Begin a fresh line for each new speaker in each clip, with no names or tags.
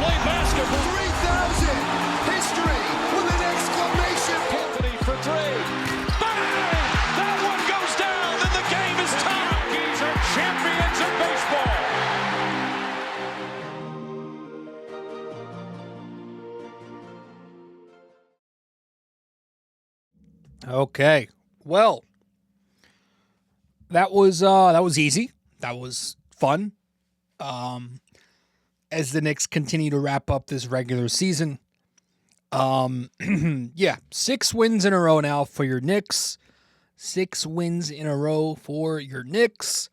play basketball.
3,000! History with an exclamation point!
Anthony for three. Bang! That one goes down, and the game is tied. Rockies are champions of baseball.
Okay, well, that was easy. That was fun. As the Knicks continue to wrap up this regular season, 6 wins in a row now for your Knicks. 6 wins in a row for your Knicks.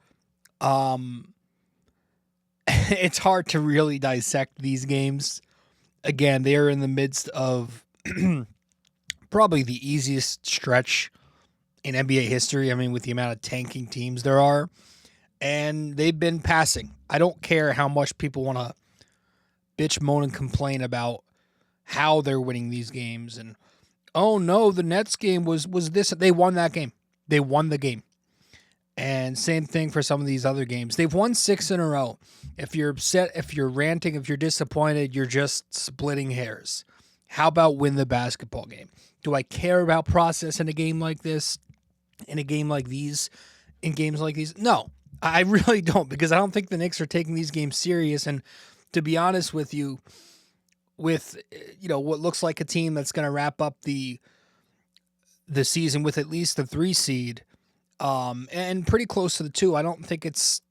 It's hard to really dissect these games. Again, they are in the midst of probably the easiest stretch in NBA history. I mean, with the amount of tanking teams there are. And they've been passing. I don't care how much people want to bitch, moan, and complain about how they're winning these games. And, oh, no, the Nets game was this. They won that game. They won the game. And same thing for some of these other games. They've won 6 in a row. If you're upset, if you're ranting, if you're disappointed, you're just splitting hairs. How about win the basketball game? Do I care about process in a game like this, in a game like these, in games like these? No, I really don't, because I don't think the Knicks are taking these games serious. And to be honest with you, with what looks like a team that's going to wrap up the season with at least the 3 seed, and pretty close to the 2, I don't think it's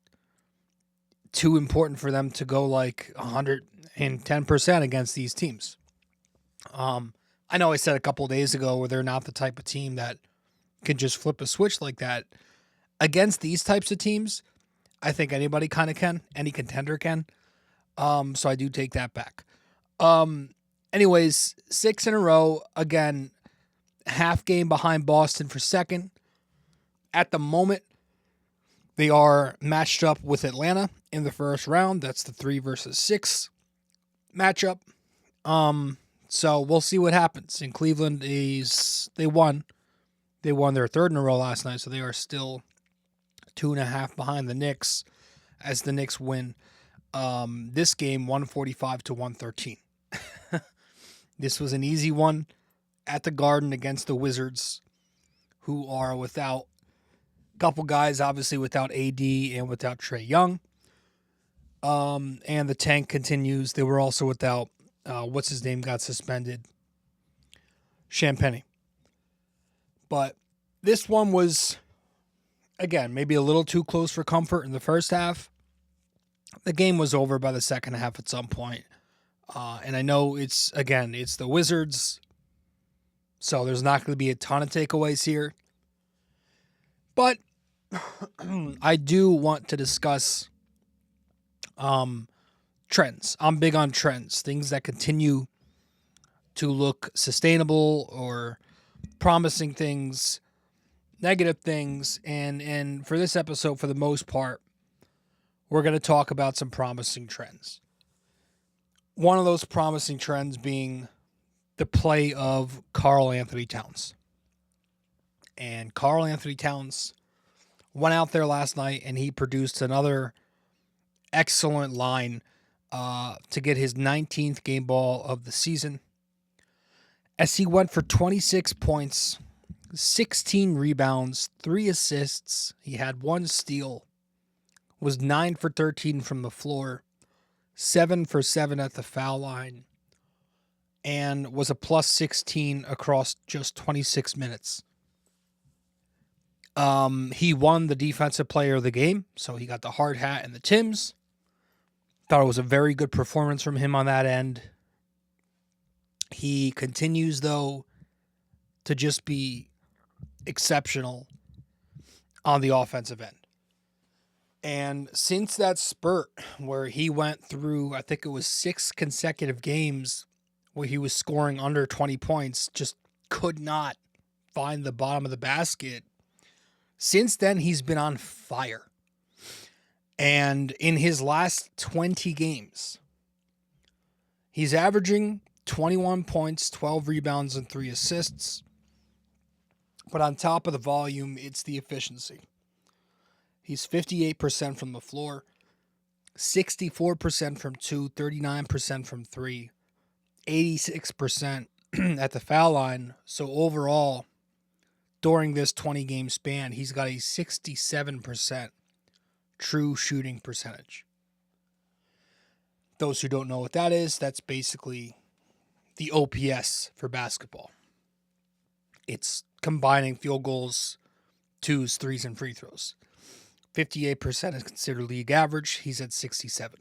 too important for them to go like 110% against these teams. I know I said a couple of days ago where they're not the type of team that can just flip a switch like that. Against these types of teams, I think anybody kind of can. Any contender can. So I do take that back. Anyways, 6 in a row. Again, half game behind Boston for second. At the moment, they are matched up with Atlanta in the first round. That's the 3 versus 6 matchup. So we'll see what happens. In Cleveland, they won. They won their 3rd in a row last night, so they are still 2.5 behind the Knicks as the Knicks win this game 145-113. This was an easy one at the Garden against the Wizards, who are without a couple guys, obviously without AD and without Trae Young. And the tank continues. They were also without what's his name got suspended, Champagnie. But this one was, again, maybe a little too close for comfort in the first half. The game was over by the second half at some point. And I know it's the Wizards, so there's not going to be a ton of takeaways here. But I do want to discuss trends. I'm big on trends, things that continue to look sustainable or promising things, negative things. And for this episode, for the most part, we're going to talk about some promising trends. One of those promising trends being the play of Karl Anthony Towns. And Karl Anthony Towns went out there last night and he produced another excellent line to get his 19th game ball of the season, as he went for 26 points, 16 rebounds, 3 assists. He had 1 steal, was 9 for 13 from the floor, 7 for 7 at the foul line, and was a plus 16 across just 26 minutes. He won the defensive player of the game, so he got the hard hat and the Timbs. Thought it was a very good performance from him on that end. He continues, though, to just be exceptional on the offensive end. And since that spurt where he went through, I think it was 6 consecutive games where he was scoring under 20 points, just could not find the bottom of the basket. Since then, he's been on fire. And in his last 20 games, he's averaging 21 points, 12 rebounds, and 3 assists. But on top of the volume, it's the efficiency. He's 58% from the floor, 64% from 2, 39% from 3, 86% at the foul line. So overall, during this 20-game span, he's got a 67% true shooting percentage. Those who don't know what that is, that's basically the OPS for basketball. It's combining field goals, twos, threes, and free throws. 58% is considered league average. He's at 67.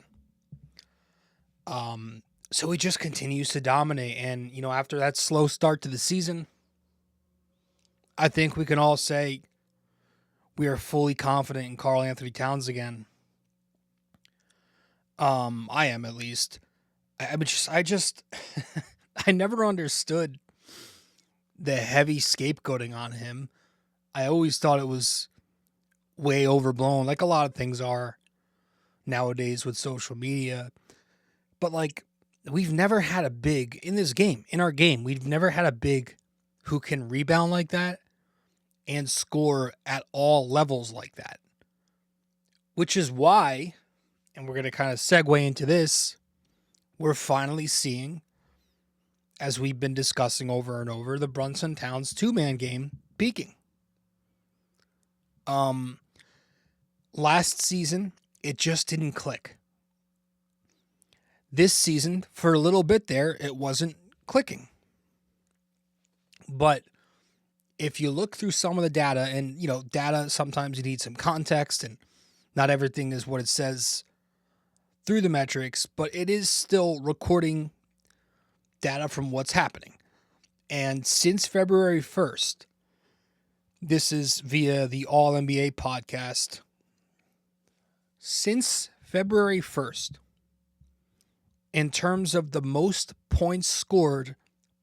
So he just continues to dominate. And, after that slow start to the season, I think we can all say we are fully confident in Karl Anthony Towns again. I am, at least. I just I never understood the heavy scapegoating on him. I always thought it was way overblown, like a lot of things are nowadays with social media. But we've never had a big in our game, we've never had a big who can rebound like that and score at all levels like that. Which is why, and we're going to kind of segue into this, we're finally seeing, as we've been discussing over and over, the Brunson Towns two-man game peaking. Last season, it just didn't click. This season, for a little bit there, it wasn't clicking. But if you look through some of the data, and, data, sometimes you need some context, and not everything is what it says through the metrics, but it is still recording data from what's happening. And since February 1st, this is via the All NBA podcast. Since February 1st, in terms of the most points scored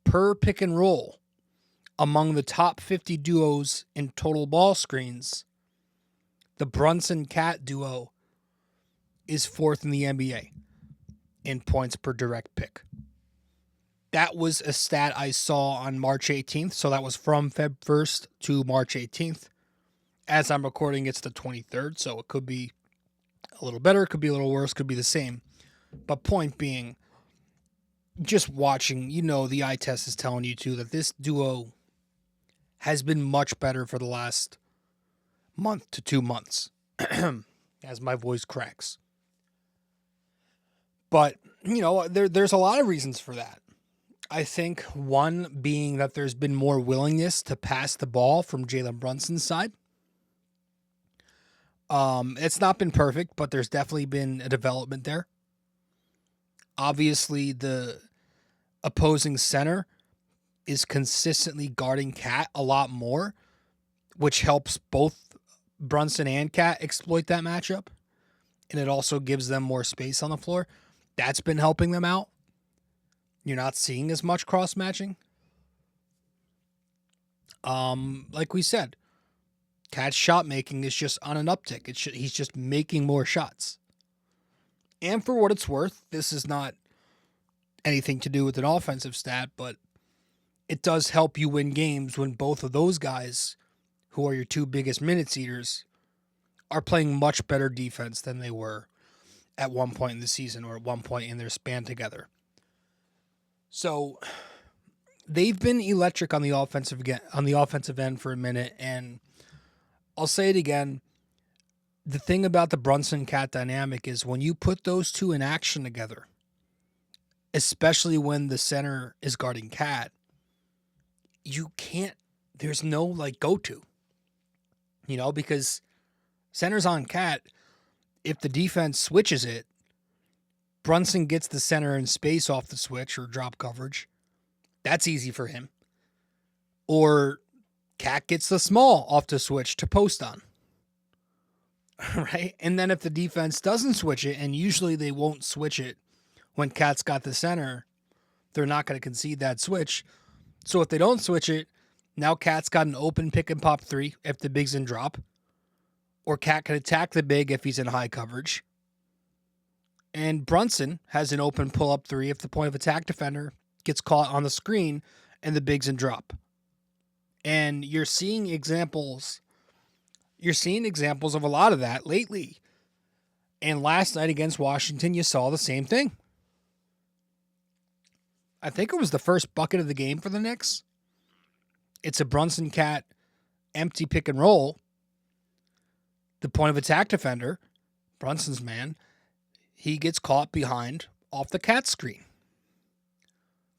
per pick and roll among the top 50 duos in total ball screens, the Brunson-Cat duo is fourth in the NBA in points per direct pick. That was a stat I saw on March 18th, so that was from Feb 1st to March 18th. As I'm recording, it's the 23rd, so it could be a little better, could be a little worse, could be the same. But point being, just watching, the eye test is telling you too that this duo has been much better for the last month to 2 months, as my voice cracks. But, there's a lot of reasons for that. I think one being that there's been more willingness to pass the ball from Jalen Brunson's side. It's not been perfect, but there's definitely been a development there. Obviously, the opposing center is consistently guarding Cat a lot more, which helps both Brunson and Cat exploit that matchup. And it also gives them more space on the floor. That's been helping them out. You're not seeing as much cross-matching. Like we said, Cat's shot making is just on an uptick. He's just making more shots. And for what it's worth, this is not anything to do with an offensive stat, but it does help you win games when both of those guys, who are your two biggest minutes eaters, are playing much better defense than they were at one point in the season or at one point in their span together. So they've been electric on the offensive end for a minute, and I'll say it again. The thing about the Brunson-Cat dynamic is when you put those two in action together, especially when the center is guarding Cat, there's no go-to, because center's on Cat. If the defense switches it, Brunson gets the center in space off the switch or drop coverage. That's easy for him. Or Cat gets the small off the switch to post on. Right? And then if the defense doesn't switch it, and usually they won't switch it when Cat's got the center, they're not going to concede that switch. So if they don't switch it, now Cat's got an open pick and pop three if the big's in drop. Or Cat can attack the big if he's in high coverage. And Brunson has an open pull-up three if the point of attack defender gets caught on the screen and the big's in drop. And you're seeing examples of a lot of that lately. And last night against Washington, you saw the same thing. I think it was the first bucket of the game for the Knicks. It's a Brunson Cat empty pick and roll. The point of attack defender, Brunson's man, he gets caught behind off the Cat screen.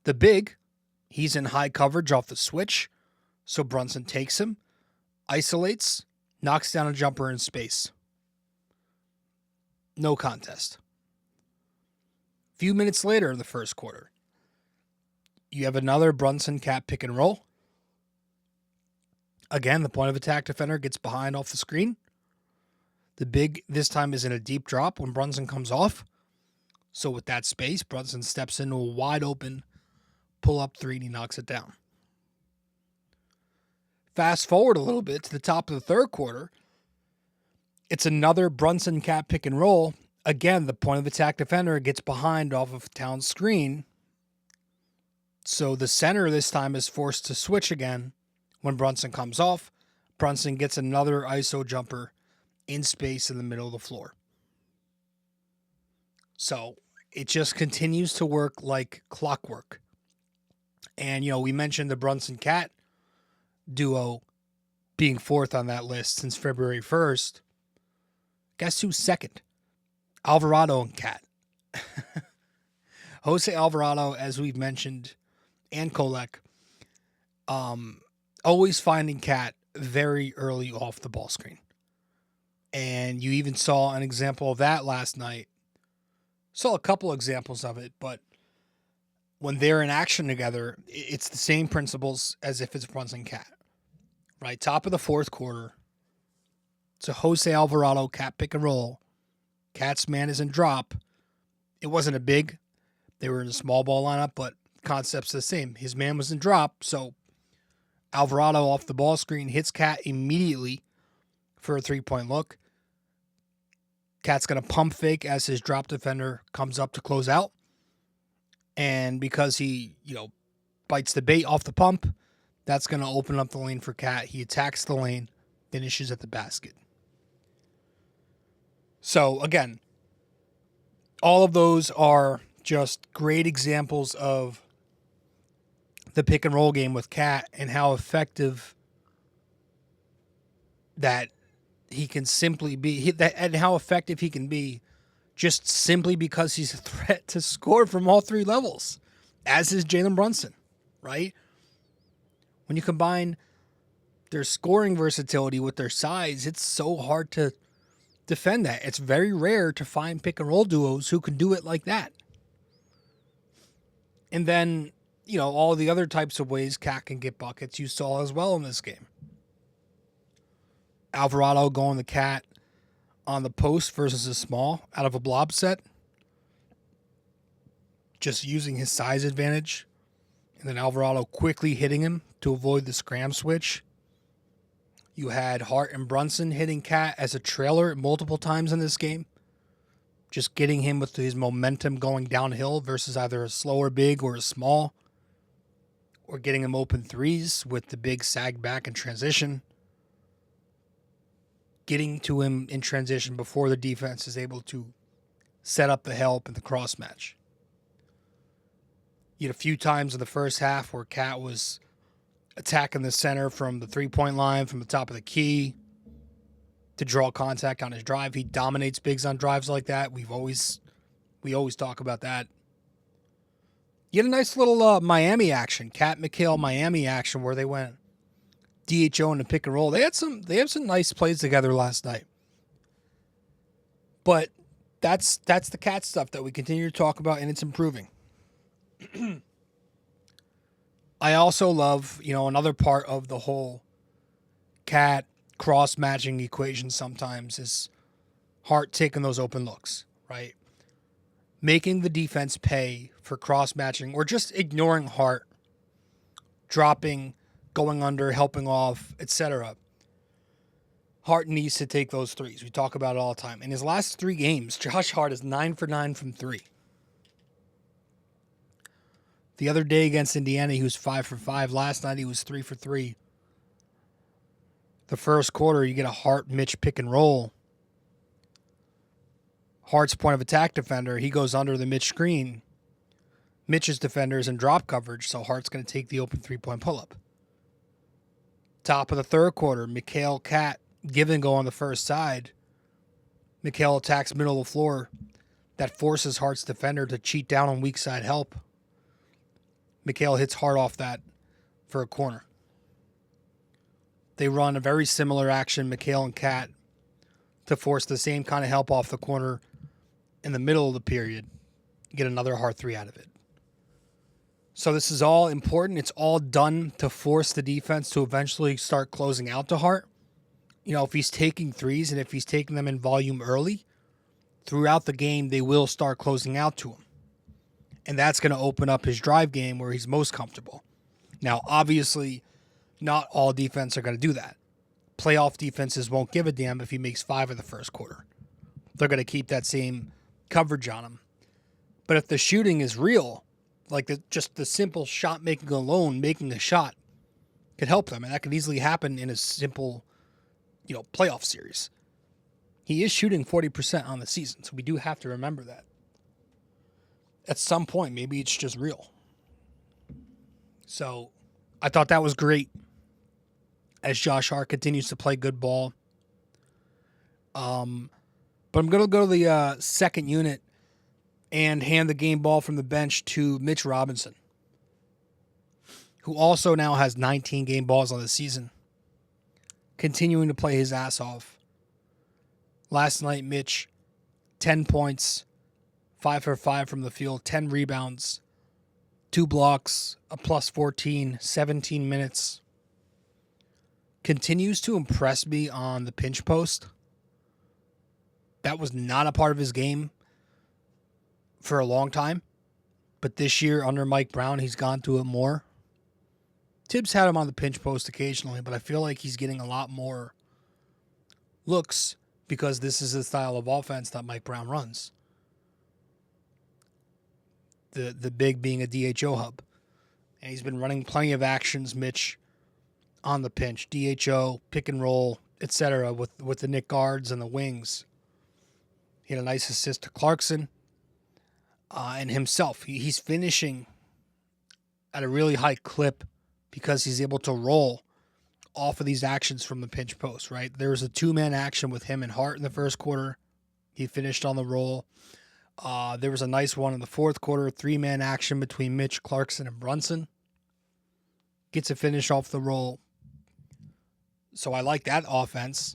The big, he's in high coverage off the switch, so Brunson takes him, isolates, knocks down a jumper in space. No contest. A few minutes later in the first quarter, you have another Brunson Cat pick and roll. Again, the point of attack defender gets behind off the screen. The big this time is in a deep drop when Brunson comes off. So with that space, Brunson steps into a wide open pull-up three and he knocks it down. Fast forward a little bit to the top of the third quarter. It's another Brunson Cat pick and roll. Again, the point of attack defender gets behind off of Towns' screen. So the center this time is forced to switch again when Brunson comes off. Brunson gets another ISO jumper in space in the middle of the floor. So it just continues to work like clockwork. And, we mentioned the Brunson Cat duo being fourth on that list since February 1st. Guess who's second? Alvarado and Cat. Jose Alvarado, as we've mentioned, and Kolek, always finding Cat very early off the ball screen. And you even saw an example of that last night. Saw a couple examples of it, but when they're in action together, it's the same principles as if it's Brunson Cat. Right? Top of the fourth quarter. It's a Jose Alvarado Cat pick and roll. Cat's man is in drop. It wasn't a big. They were in a small ball lineup, but concept's the same. His man was in drop, so Alvarado off the ball screen hits Cat immediately for a three-point look. Cat's going to pump fake as his drop defender comes up to close out. And because he, bites the bait off the pump, that's going to open up the lane for Cat. He attacks the lane, finishes at the basket. So, again, all of those are just great examples of the pick and roll game with Cat and how effective that he can simply be, and how effective he can be just simply because he's a threat to score from all three levels, as is Jalen Brunson, right? When you combine their scoring versatility with their size, it's so hard to defend that. It's very rare to find pick and roll duos who can do it like that. And then, all the other types of ways Cat can get buckets you saw as well in this game. Alvarado going the Cat on the post versus a small out of a blob set. Just using his size advantage. And then Alvarado quickly hitting him to avoid the scram switch. You had Hart and Brunson hitting Cat as a trailer multiple times in this game. Just getting him with his momentum going downhill versus either a slower big or a small. Or getting him open threes with the big sag back in transition. Getting to him in transition before the defense is able to set up the help and the cross match. You had a few times in the first half where Cat was attacking the center from the three-point line, from the top of the key, to draw contact on his drive. He dominates bigs on drives like that. We always talk about that. You had a nice little Miami action, Cat McHale Miami action, where they went DHO in the pick and roll. They have some nice plays together last night. But that's the Cat stuff that we continue to talk about, and it's improving. I also love, another part of the whole Cat cross-matching equation sometimes is Hart taking those open looks, right? Making the defense pay for cross-matching or just ignoring Hart, dropping, going under, helping off, etc. Hart needs to take those threes. We talk about it all the time. In his last 3 games, Josh Hart is 9 for 9 from 3. The other day against Indiana, he was 5 for 5. Last night, he was 3 for 3. The first quarter, you get a Hart-Mitch pick and roll. Hart's point of attack defender, he goes under the Mitch screen. Mitch's defenders in drop coverage, so Hart's going to take the open three-point pull-up. Top of the third quarter, Mikhail Cat give and go on the first side. Mikhail attacks middle of the floor. That forces Hart's defender to cheat down on weak side help. Mikhail hits Hart off that for a corner. They run a very similar action, Mikhail and Cat, to force the same kind of help off the corner in the middle of the period. Get another Hart three out of it. So this is all important. It's all done to force the defense to eventually start closing out to Hart. You know, if he's taking threes and if he's taking them in volume early, throughout the game, they will start closing out to him. And that's going to open up his drive game where he's most comfortable. Now, obviously, not all defense are going to do that. Playoff defenses won't give a damn if he makes 5 in the first quarter. They're going to keep that same coverage on him. But if the shooting is real, like just the simple shot making alone, making a shot, could help them. And that could easily happen in a simple, playoff series. He is shooting 40% on the season, so we do have to remember that. At some point, maybe it's just real. So I thought that was great as Josh Hart continues to play good ball. But I'm going to go to the second unit and hand the game ball from the bench to Mitch Robinson, who also now has 19 game balls on the season, continuing to play his ass off. Last night, Mitch, 10 points, 5 for 5 from the field, 10 rebounds, 2 blocks, a plus 14, 17 minutes. Continues to impress me on the pinch post. That was not a part of his game for a long time. But this year, under Mike Brown, he's gone to it more. Tibbs had him on the pinch post occasionally, but I feel like he's getting a lot more looks because this is the style of offense that Mike Brown runs. The big being a DHO hub. And he's been running plenty of actions, Mitch, on the pinch. DHO, pick and roll, etc. with the Knicks guards and the wings. He had a nice assist to Clarkson. And himself, he's finishing at a really high clip because he's able to roll off of these actions from the pinch post, right? There was a 2-man action with him and Hart in the first quarter. He finished on the roll. There was a nice one in the fourth quarter, 3-man action between Mitch, Clarkson, and Brunson. Gets a finish off the roll. So I like that offense.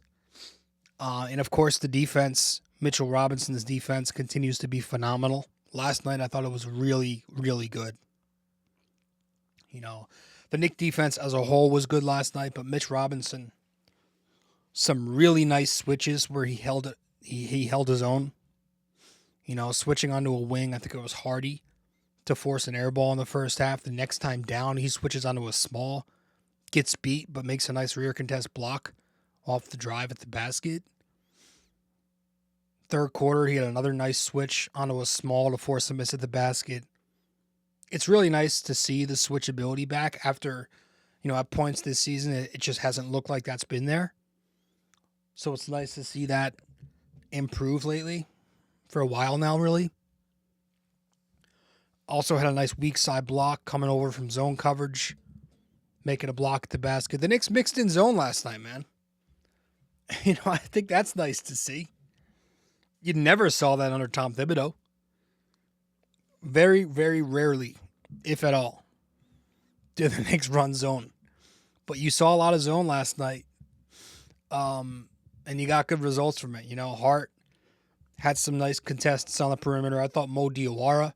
And of course, the defense, Mitchell Robinson's defense continues to be phenomenal. Last night, I thought it was really, really good. The Knicks defense as a whole was good last night, but Mitch Robinson, some really nice switches where he held his own. Switching onto a wing, I think it was Hardy, to force an air ball in the first half. The next time down, he switches onto a small, gets beat, but makes a nice rear contest block off the drive at the basket. Third quarter, he had another nice switch onto a small to force a miss at the basket. It's really nice to see the switchability back after, at points this season, it just hasn't looked like that's been there. So it's nice to see that improve lately for a while now, really. Also had a nice weak side block coming over from zone coverage, making a block at the basket. The Knicks mixed in zone last night, man. I think that's nice to see. You never saw that under Tom Thibodeau. Very, very rarely, if at all, did the Knicks run zone. But you saw a lot of zone last night, and you got good results from it. Hart had some nice contests on the perimeter. I thought Mo Diawara,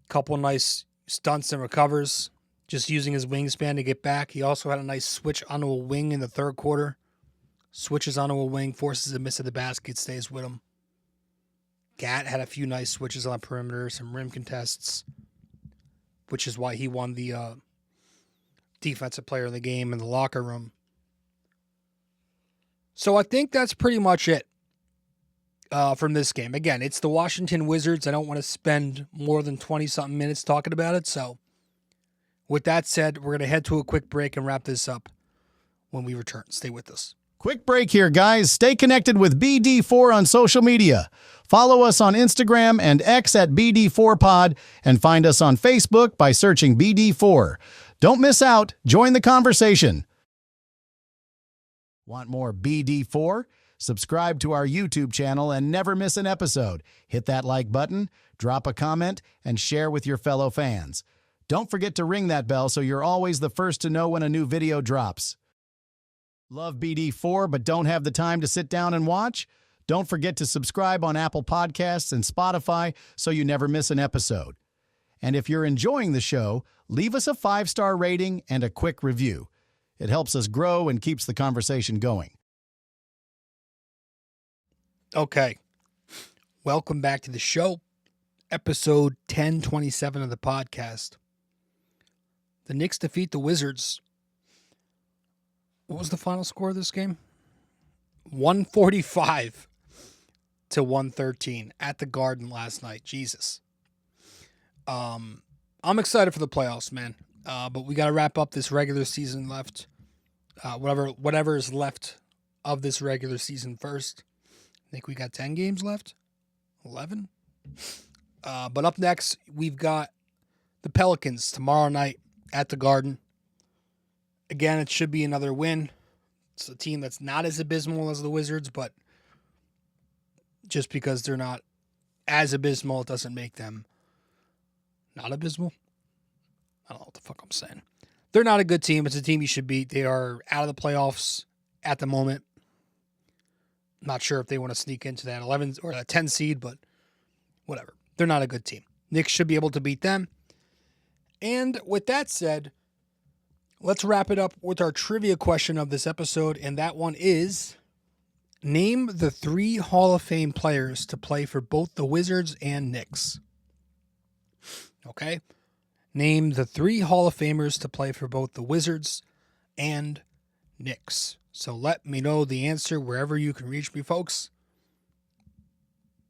couple nice stunts and recovers, just using his wingspan to get back. He also had a nice switch onto a wing in the third quarter. Switches onto a wing, forces a miss at the basket, stays with him. Gat had a few nice switches on the perimeter, some rim contests, which is why he won the defensive player of the game in the locker room. So I think that's pretty much it from this game. Again, it's the Washington Wizards. I don't want to spend more than 20-something minutes talking about it. So with that said, we're going to head to a quick break and wrap this up when we return. Stay with us.
Quick break here, guys. Stay connected with BD4 on social media. Follow us on Instagram and X at BD4Pod, and find us on Facebook by searching BD4. Don't miss out. Join the conversation. Want more BD4? Subscribe to our YouTube channel and never miss an episode. Hit that like button, drop a comment, and share with your fellow fans. Don't forget to ring that bell so you're always the first to know when a new video drops. Love BD4 but don't have the time to sit down and watch? Don't forget to subscribe on Apple Podcasts and Spotify so you never miss an episode. And if you're enjoying the show, leave us a 5-star rating and a quick review. It helps us grow and keeps the conversation going.
Okay. Welcome back to the show. Episode 1027 of the podcast. The Knicks defeat the Wizards. What was the final score of this game? 145 to 113 at the Garden last night. Jesus. I'm excited for the playoffs, man. But we got to wrap up this regular season left. Whatever is left of this regular season first. I think we got 10 games left. 11. But up next, we've got the Pelicans tomorrow night at the Garden. Again, it should be another win. It's a team that's not as abysmal as the Wizards, but just because they're not as abysmal, it doesn't make them not abysmal. I don't know what the fuck I'm saying. They're not a good team. It's a team you should beat. They are out of the playoffs at the moment. Not sure if they want to sneak into that 11 or that 10 seed, but whatever. They're not a good team. Knicks should be able to beat them. And with that said, let's wrap it up with our trivia question of this episode, and that one is, name the 3 Hall of Fame players to play for both the Wizards and Knicks. Okay? Name the 3 Hall of Famers to play for both the Wizards and Knicks. So let me know the answer wherever you can reach me, folks.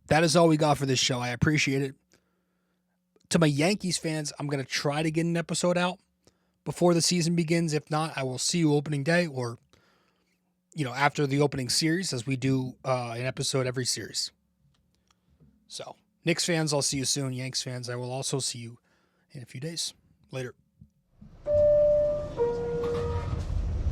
That is all we got for this show. I appreciate it. To my Yankees fans, I'm going to try to get an episode out before the season begins. If not, I will see you opening day or, after the opening series, as we do an episode every series. So, Knicks fans, I'll see you soon. Yanks fans, I will also see you in a few days. Later.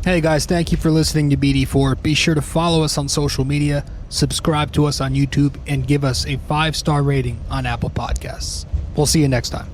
Hey guys, thank you for listening to BD4. Be sure to follow us on social media, subscribe to us on YouTube, and give us a 5-star rating on Apple Podcasts. We'll see you next time.